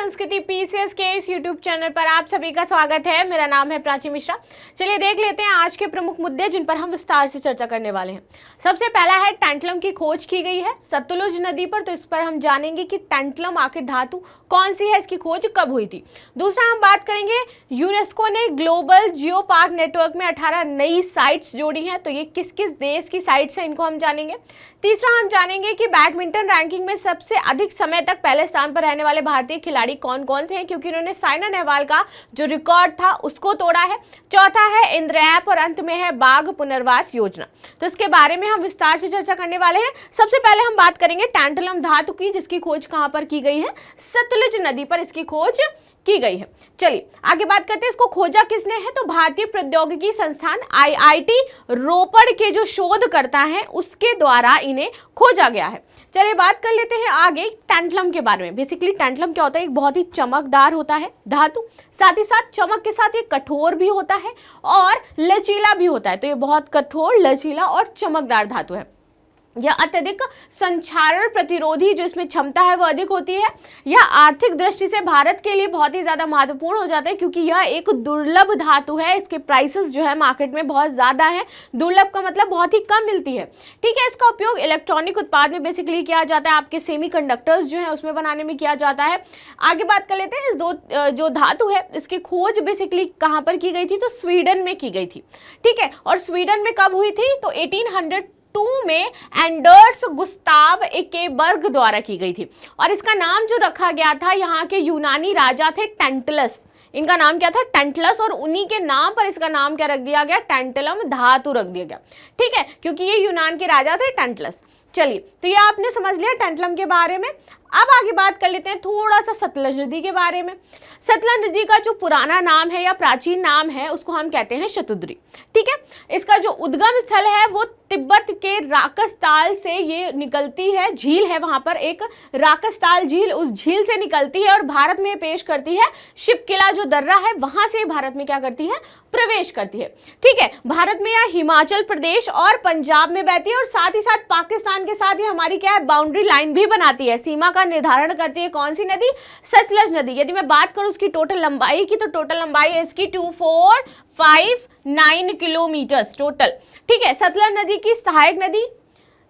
संस्कृति पीसीएस के इस यूट्यूब चैनल पर आप सभी का स्वागत है। मेरा नाम है प्राची मिश्रा। चलिए देख लेते हैं आज के प्रमुख मुद्दे जिन पर हम विस्तार से चर्चा करने वाले हैं। सबसे पहला है टैंटलम की खोज की गई है सतलुज नदी पर, तो इस पर हम जानेंगे कि टैंटलम आखिर धातु कौन सी है, इसकी खोज कब हुई थी। दूसरा हम बात करेंगे यूनेस्को ने ग्लोबल जियो पार्क नेटवर्क में 18 नई साइट्स जोड़ी हैं, तो ये किस किस देश की साइट्स हैं इनको हम जानेंगे। तीसरा हम जानेंगे कि बैडमिंटन रैंकिंग में सबसे अधिक समय तक पहले स्थान पर रहने वाले भारतीय खिलाड़ी कौन कौन से हैं, क्योंकि उन्होंने साइना नेहवाल का जो रिकॉर्ड था उसको तोड़ा है। चौथा है इंद्र ऐप और अंत में है बाघ पुनर्वास योजना, तो इसके बारे में हम विस्तार से चर्चा करने वाले हैं। सबसे पहले हम बात करेंगे टैंटलम धातु की, जिसकी खोज कहां पर की गई है, सतलुज नदी पर इसकी खोज की गई है। चलिए आगे बात करते हैं इसको खोजा किसने है, तो भारतीय प्रौद्योगिकी संस्थान आईआईटी रोपड़ के जो शोधकर्ता हैं उसके द्वारा इन्हें खोजा गया है। चलिए बात कर लेते हैं आगे टैंटलम के बारे में। बेसिकली टैंटलम क्या होता है, एक बहुत ही चमकदार होता है धातु, साथ ही साथ चमक के साथ ये कठोर भी होता है और लचीला भी होता है। तो ये बहुत कठोर, लचीला और चमकदार धातु है। यह अत्यधिक संक्षारण प्रतिरोधी जो इसमें क्षमता है वो अधिक होती है। यह आर्थिक दृष्टि से भारत के लिए बहुत ही ज़्यादा महत्वपूर्ण हो जाता है, क्योंकि यह एक दुर्लभ धातु है। इसके प्राइसेस जो है मार्केट में बहुत ज़्यादा है। दुर्लभ का मतलब बहुत ही कम मिलती है। ठीक है, इसका उपयोग इलेक्ट्रॉनिक उत्पाद में बेसिकली किया जाता है, आपके सेमीकंडक्टर्स जो है उसमें बनाने में किया जाता है। आगे बात कर लेते हैं इस दो जो धातु है इसकी खोज बेसिकली कहाँ पर की गई थी, तो स्वीडन में की गई थी। ठीक है, और स्वीडन में कब हुई थी, तो 1802 में एंडर्स गुस्ताव एकेबर्ग द्वारा की गई थी। और इसका नाम जो रखा गया था, यहाँ के यूनानी राजा थे टैंटलस, इनका नाम क्या था, टैंटलस, और उन्हीं के नाम पर इसका नाम क्या रख दिया गया, टैंटलम धातु रख दिया गया। ठीक है, क्योंकि ये यूनान के राजा थे टैंटलस। चलिए, तो ये आपने समझ लिया टैंटलम के बारे में। अब आगे बात कर लेते हैं थोड़ा सा सतलज नदी के बारे में। सतलज नदी का जो पुराना नाम है या प्राचीन नाम है उसको हम कहते हैं शतुद्री। ठीक है, इसका जो उद्गम स्थल है वो तिब्बत के राकसताल से ये निकलती है, झील है वहां पर एक राकसताल झील, उस झील से निकलती है और भारत में पेश करती है शिपकिला जो दर्रा है वहां से भारत में क्या करती है, प्रवेश करती है। ठीक है, भारत में यह हिमाचल प्रदेश और पंजाब में बहती है और साथ ही साथ पाकिस्तान के साथ ये हमारी क्या है, बाउंड्री लाइन भी बनाती है, सीमा का निर्धारण करती है। कौन सी नदी, सतलज नदी। यदि मैं बात करूं उसकी टोटल लंबाई की, तो टोटल लंबाई है इसकी 2459 किलोमीटर टोटल। ठीक है, सतलज नदी की सहायक नदी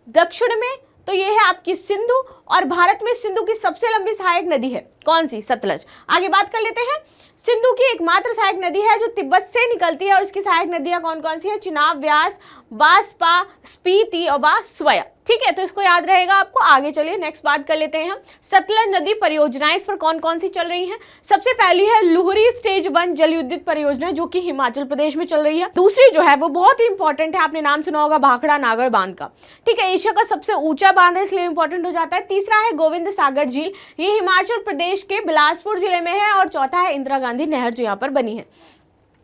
दक्षिण में तो ये है आपकी सिंधु, और भारत में सिंधु की सबसे लंबी सहायक नदी है कौन सी, सतलज। आगे बात कर लेते हैं, सिंधु की एकमात्र सहायक नदी है जो तिब्बत से निकलती है और इसकी सहायक नदियां कौन कौन सी है, चिनाब, व्यास, बासपा, स्पीति और स्वया। ठीक है, तो इसको याद रहेगा आपको। आगे चलिए नेक्स्ट बात कर लेते हैं हम, सतलज नदी परियोजनाएं इस पर कौन कौन सी चल रही हैं। सबसे पहली है लुहरी स्टेज 1 जल विद्युत परियोजना जो कि हिमाचल प्रदेश में चल रही है। दूसरी जो है वो बहुत ही इंपॉर्टेंट है, आपने नाम सुना होगा भाखड़ा नागर बांध का। ठीक है, एशिया का सबसे ऊंचा बांध है इसलिए इंपॉर्टेंट हो जाता है। तीसरा है गोविंद सागर झील, ये हिमाचल प्रदेश के बिलासपुर जिले में है। और चौथा है इंदिरा गांधी नहर जो यहाँ पर बनी है।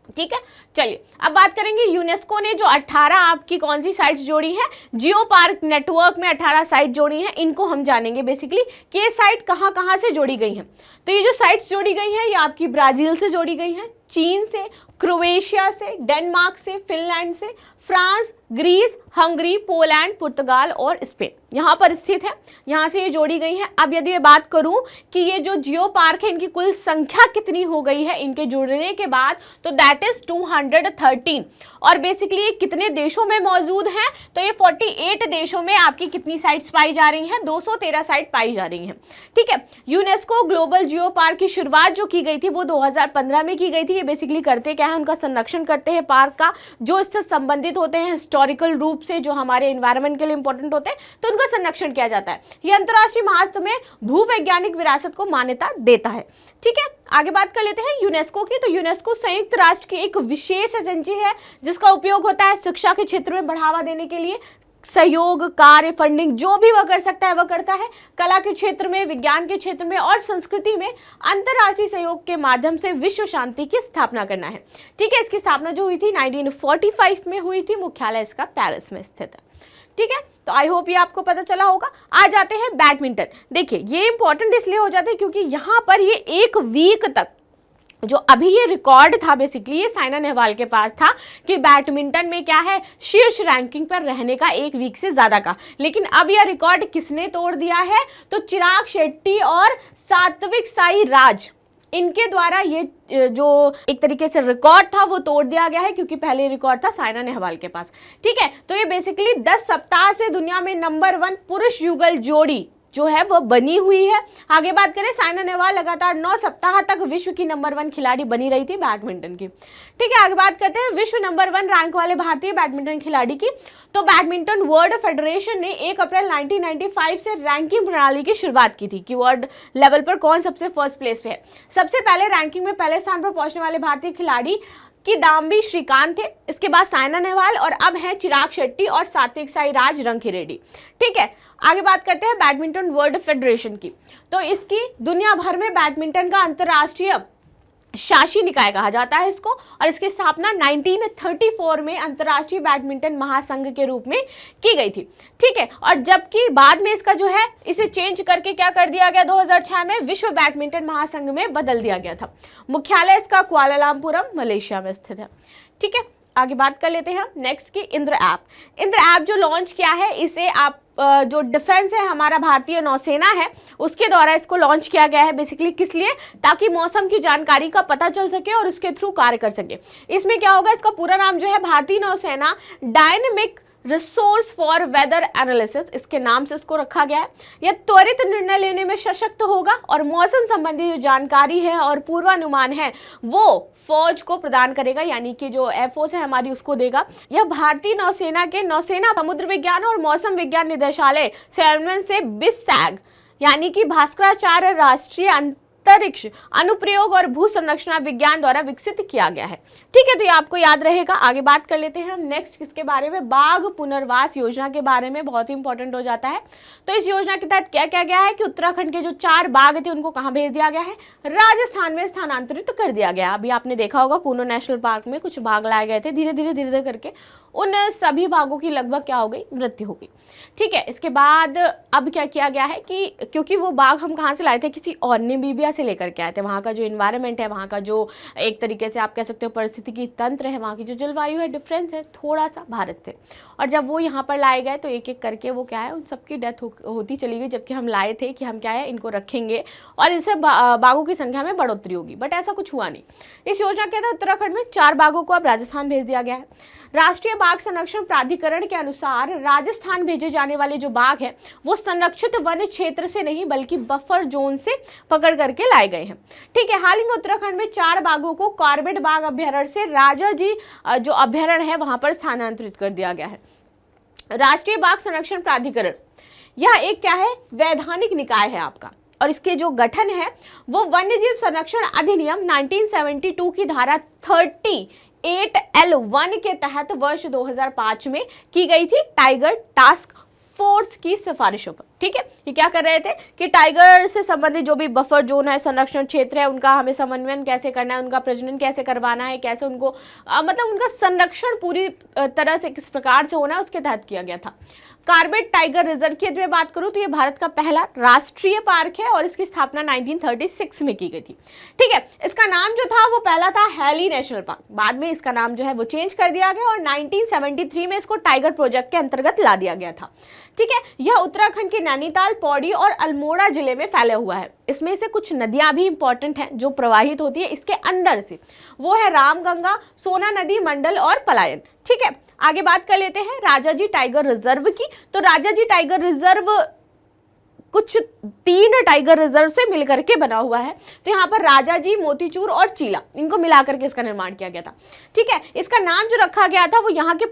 ठीक है, चलिए अब बात करेंगे यूनेस्को ने जो 18 आपकी कौन सी साइट्स जोड़ी हैं, जियो पार्क नेटवर्क में 18 साइट जोड़ी हैं, इनको हम जानेंगे बेसिकली कि ये साइट कहाँ कहाँ से जोड़ी गई हैं। तो ये जो साइट्स जोड़ी गई हैं ये आपकी ब्राजील से जोड़ी गई हैं, चीन से, क्रोएशिया से, डेनमार्क से, फिनलैंड से, फ्रांस, ग्रीस, हंगरी, पोलैंड, पुर्तगाल और स्पेन यहाँ पर स्थित है, यहाँ से ये जोड़ी गई हैं। अब यदि मैं बात करूं कि ये जो जियो पार्क है इनकी कुल संख्या कितनी हो गई है इनके जुड़ने के बाद, तो दैट इज 213। और बेसिकली ये कितने देशों में मौजूद हैं, तो ये 48 देशों में आपकी कितनी साइट्स पाई जा रही हैं, 213 साइट पाई जा रही हैं। ठीक है, यूनेस्को ग्लोबल जियो पार्क की शुरुआत जो की गई थी वो 2015 में की गई थी। ये बेसिकली करते क्या है, उनका संरक्षण करते हैं पार्क का, जो इससे संबंधित होते हैं हिस्टोरिकल रूप से, जो हमारे एनवायरनमेंट के लिए इंपॉर्टेंट होते हैं, तो उनका संरक्षण किया जाता है। ये अंतर्राष्ट्रीय महत्व में भूवैज्ञानिक विरासत को मान्यता देता है। ठीक है, आगे बात कर लेते हैं यूनेस्को की। तो यूनेस्को संयुक्त राष्ट्र की एक विशेष एजेंसी है जिसका उपयोग होता है शिक्षा के क्षेत्र में बढ़ावा देने के लिए, सहयोग, कार्य, फंडिंग जो भी वह कर सकता है वह करता है। कला के क्षेत्र में, विज्ञान के क्षेत्र में और संस्कृति में अंतर्राष्ट्रीय सहयोग के माध्यम से विश्व शांति की स्थापना करना है। ठीक है, इसकी स्थापना जो हुई थी 1945 में हुई थी, मुख्यालय इसका पेरिस में स्थित है। ठीक है, तो आई होप ये आपको पता चला होगा। आ जाते हैं बैडमिंटन। देखिए ये इंपॉर्टेंट इसलिए हो जाता है क्योंकि यहाँ पर ये 1 वीक तक जो अभी ये रिकॉर्ड था बेसिकली ये साइना नेहवाल के पास था कि बैडमिंटन में क्या है शीर्ष रैंकिंग पर रहने का 1 वीक से ज्यादा का। लेकिन अब यह रिकॉर्ड किसने तोड़ दिया है? तो चिराग शेट्टी और सात्विक साईराज, इनके द्वारा ये जो एक तरीके से रिकॉर्ड था वो तोड़ दिया गया है, क्योंकि पहले रिकॉर्ड था साइना नेहवाल के पास। ठीक है, तो ये बेसिकली 10 सप्ताह से दुनिया में नंबर 1 पुरुष युगल जोड़ी जो है वो बनी हुई है। आगे बात करें, साइना नेहवाल लगातार 9 सप्ताह तक विश्व की नंबर 1 खिलाड़ी बनी रही थी बैडमिंटन की। ठीक है, आगे बात करते हैं विश्व नंबर 1 रैंक वाले भारतीय बैडमिंटन खिलाड़ी की। तो बैडमिंटन वर्ल्ड फेडरेशन ने 1 अप्रैल 1995 से रैंकिंग प्रणाली की शुरुआत की थी कि वर्ल्ड लेवल पर कौन सबसे फर्स्ट प्लेस पे है। सबसे पहले रैंकिंग में पहले स्थान पर पहुंचने वाले भारतीय खिलाड़ी किदाम्बी श्रीकांत थे, इसके बाद साइना नेहवाल और अब है चिराग शेट्टी और सात्विक साईराज रंकीरेड्डी। ठीक है, आगे बात करते हैं बैडमिंटन वर्ल्ड फेडरेशन की। तो इसकी दुनिया भर में बैडमिंटन का अंतर्राष्ट्रीय शासी निकाय कहा जाता है इसको, और इसकी स्थापना 1934 में अंतर्राष्ट्रीय बैडमिंटन महासंघ के रूप में की गई थी। ठीक है, और जबकि बाद में इसका जो है इसे चेंज करके क्या कर दिया गया 2006 में विश्व बैडमिंटन महासंघ में बदल दिया गया था। मुख्यालय इसका कुआलालंपुरम मलेशिया में स्थित है। ठीक है, आगे बात कर लेते हैं नेक्स्ट की इंद्र ऐप। इंद्र ऐप जो लॉन्च किया है इसे आप जो डिफेंस है हमारा भारतीय नौसेना है उसके द्वारा इसको लॉन्च किया गया है। बेसिकली किस लिए? ताकि मौसम की जानकारी का पता चल सके और उसके थ्रू कार्य कर सके। इसमें क्या होगा, इसका पूरा नाम जो है भारतीय नौसेना dynamic resource for weather analysis, इसके नाम से इसको रखा गया है। यह त्वरित निर्णय लेने में सशक्त होगा और मौसम संबंधी जो जानकारी है और पूर्वानुमान है वो फौज को प्रदान करेगा, यानी कि जो एयरफोर्स है हमारी उसको देगा। यह भारतीय नौसेना के नौसेना समुद्र विज्ञान और मौसम विज्ञान निदेशालय समन्वय से बिसैग यानी कि भास्कराचार्य राष्ट्रीय अंतरिक्ष अनुप्रयोग और भू संरचना विज्ञान द्वारा विकसित किया गया है। ठीक है, तो ये आपको याद रहेगा। आगे बात कर लेते हैं हम नेक्स्ट किसके बारे में, बाघ पुनर्वास योजना के बारे में, बहुत ही इंपॉर्टेंट हो जाता है। तो इस योजना के तहत क्या क्या गया है कि उत्तराखंड के जो 4 बाघ थे उनको कहाँ भेज दिया गया है, राजस्थान में स्थानांतरित कर दिया गया। अभी आपने देखा होगा कूनो नेशनल पार्क में कुछ बाघ लाए गए थे, धीरे धीरे करके उन सभी बाघों की लगभग क्या हो गई, मृत्यु हो गई। ठीक है, इसके बाद अब क्या किया गया है कि क्योंकि वो बाघ हम कहाँ से लाए थे, किसी और नामीबिया से लेकर के आए थे। वहाँ का जो इन्वायरमेंट है, वहाँ का जो एक तरीके से आप कह सकते हो परिस्थितिकी तंत्र है, वहाँ की जो जलवायु है, डिफरेंस है थोड़ा सा भारत से। और जब वो यहाँ पर लाए गए तो एक एक करके वो क्या है उन सबकी डेथ होती चली गई, जबकि हम लाए थे कि हम क्या है इनको रखेंगे और इससे बाघों की संख्या में बढ़ोतरी होगी, बट ऐसा कुछ हुआ नहीं। इस योजना के तहत उत्तराखंड में 4 बाघों को अब राजस्थान भेज दिया गया है। राष्ट्रीय बाघ संरक्षण प्राधिकरण के अनुसार राजस्थान भेजे जाने वाले जो बाघ है वो संरक्षित वन क्षेत्र से नहीं बल्कि बफर जोन से पकड़ करके लाए गए हैं। ठीक है, हाल ही में उत्तराखंड में 4 बाघों को कॉर्बेट बाघ अभ्यारण्य से राजाजी जो अभ्यारण्य है वहां पर स्थानांतरित कर दिया गया है। राष्ट्रीय बाघ संरक्षण प्राधिकरण यह एक क्या है, वैधानिक निकाय है आपका, और इसके जो गठन है वो वन्यजीव संरक्षण अधिनियम 1972 की धारा 38L1 के तहत वर्ष 2005 में की गई थी टाइगर टास्क फोर्स की सिफारिशों पर। ठीक है, ये क्या कर रहे थे कि टाइगर से संबंधित जो भी बफर जोन है, संरक्षण क्षेत्र है, उनका हमें समन्वयन कैसे करना है, उनका प्रजनन कैसे करवाना है, कैसे उनको मतलब उनका संरक्षण पूरी तरह से किस प्रकार से होना है, उसके तहत किया गया था। कॉर्बेट टाइगर रिजर्व की यदि मैं बात करूं तो ये भारत का पहला राष्ट्रीय पार्क है और इसकी स्थापना 1936 में की गई थी। ठीक है, इसका नाम जो था वो पहला था हैली नेशनल पार्क, बाद में इसका नाम जो है वो चेंज कर दिया गया और 1973 में इसको टाइगर प्रोजेक्ट के अंतर्गत ला दिया गया था। ठीक है, यह उत्तराखंड के नैनीताल, पौड़ी और अल्मोड़ा जिले में फैला हुआ है। इसमें से कुछ नदियां भी इंपॉर्टेंट हैं जो प्रवाहित होती है इसके अंदर से, वो है रामगंगा, सोना नदी, मंडल और पलायन। ठीक है, आगे बात कर लेते हैं राजाजी टाइगर रिजर्व की। तो राजाजी टाइगर रिजर्व कुछ 3 टाइगर रिजर्व से मिलकर के बना हुआ है। तो यहाँ पर राजाजी, मोतीचूर और चीला, इनको मिलाकर के इसका निर्माण किया गया था। ठीक है, इसका नाम जो रखा गया था वो यहाँ के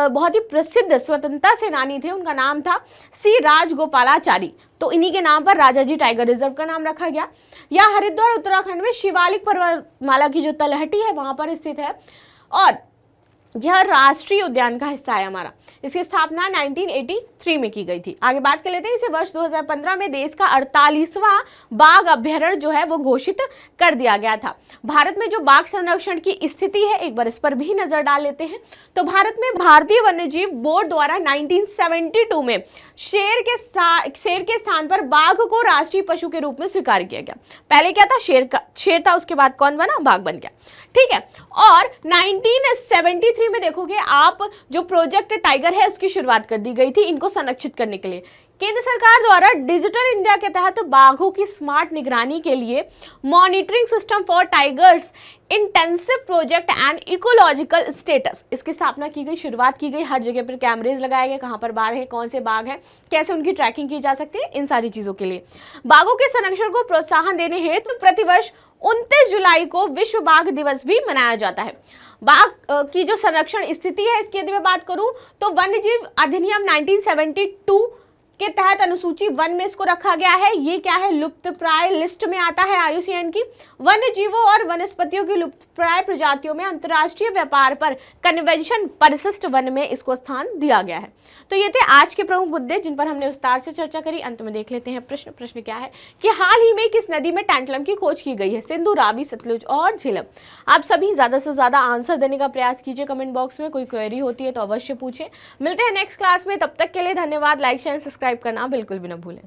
बहुत ही प्रसिद्ध स्वतंत्रता सेनानी थे, उनका नाम था सी राजगोपालाचारी। तो इन्हीं के नाम पर राजाजी टाइगर रिजर्व का नाम रखा गया। यह हरिद्वार उत्तराखंड में शिवालिक पर्वतमाला की जो तलहटी है वहां पर स्थित है और यह राष्ट्रीय उद्यान का हिस्सा है हमारा। इसकी स्थापना 1983 में की गई थी। आगे बात कर लेते हैं, इसे वर्ष 2015 में देश का 48वां बाघ अभ्यारण्य जो है वो घोषित कर दिया गया था। भारत में जो बाघ संरक्षण की स्थिति है, एक बार इस पर भी नजर डाल लेते हैं। तो भारत में भारतीय वन्यजीव बोर्ड द्वारा 1972 में शेर के स्थान पर बाघ को राष्ट्रीय पशु के रूप में स्वीकार किया गया। पहले क्या था, शेर था, उसके बाद कौन बना, बाघ बन गया। ठीक है, और 1973 में देखोगे आप, जो प्रोजेक्ट टाइगर है उसकी शुरुआत कर दी गई थी इनको संरक्षित करने के लिए। केंद्र सरकार द्वारा डिजिटल इंडिया के तहत बाघों की स्मार्ट निगरानी के लिए monitoring system for tigers intensive project and ecological status, इसकी स्थापना की गई, शुरुआत की गई। हर जगह पर कैमरेज लगाए गए, कहां पर बाघ है, कौन से बाघ है, कैसे उनकी ट्रैकिंग की जा सकती है, इन सारी चीजों के लिए। बाघों के संरक्षण को प्रोत्साहन देने हेतु प्रतिवर्ष 29 जुलाई को विश्व बाघ दिवस भी मनाया जाता है। बाघ की जो संरक्षण स्थिति है, इसकी यदि मैं बात करूं तो वन्यजीव अधिनियम 1972 के तहत अनुसूची 1 में इसको रखा गया है। ये क्या है, लुप्तप्राय लिस्ट में आता है IUCN की। वन्य जीवों और वनस्पतियों की लुप्तप्राय प्रजातियों में अंतर्राष्ट्रीय व्यापार पर कन्वेंशन परिशिष्ट वन में इसको स्थान दिया गया है। तो ये थे आज के प्रमुख मुद्दे जिन पर हमने विस्तार से चर्चा करी। अंत में देख लेते हैं प्रश्न क्या है कि हाल ही में किस नदी में टैंटलम की खोज की गई है, सिंधु, रावी, सतलुज और झेलम। आप सभी ज्यादा से ज्यादा आंसर देने का प्रयास कीजिए कमेंट बॉक्स में। कोई क्वेरी होती है तो अवश्य पूछें। मिलते हैं नेक्स्ट क्लास में, तब तक के लिए धन्यवाद। लाइक शेयर सब्सक्राइब करना बिल्कुल भी न भूलें।